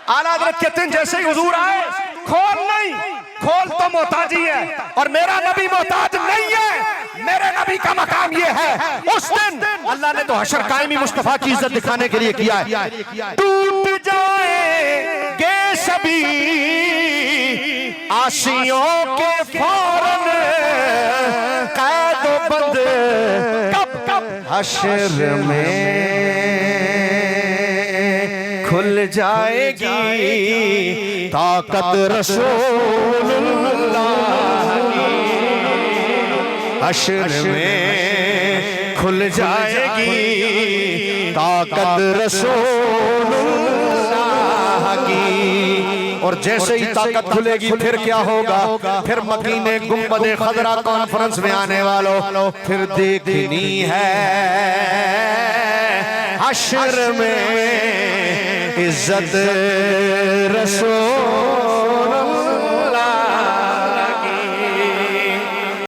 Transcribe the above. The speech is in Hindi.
आला हज़रत कहते हैं जैसे ही हुजूर आए, खोल नहीं, खोल तो मोहताजी है और मेरा नबी मोहताज नहीं है। मेरे नबी का मकाम ये है। उस दिन अल्लाह ने तो हशर कायमी मुस्तफा की इज्जत दिखाने के लिए किया है। टूट जाएंगे सभी आशियों के फौरन, कैद बंद कब कब हशर में खुल जाएगी ताकत रसूलुल्लाह की। हशर में खुल जाएगी ताकत रसूलुल्लाह की। और जैसे ही ताकत खुलेगी फिर क्या होगा? फिर मकीने गुंबदे खजरा कॉन्फ्रेंस में आने वालों, फिर देखनी है हशर में इज्जत रसूल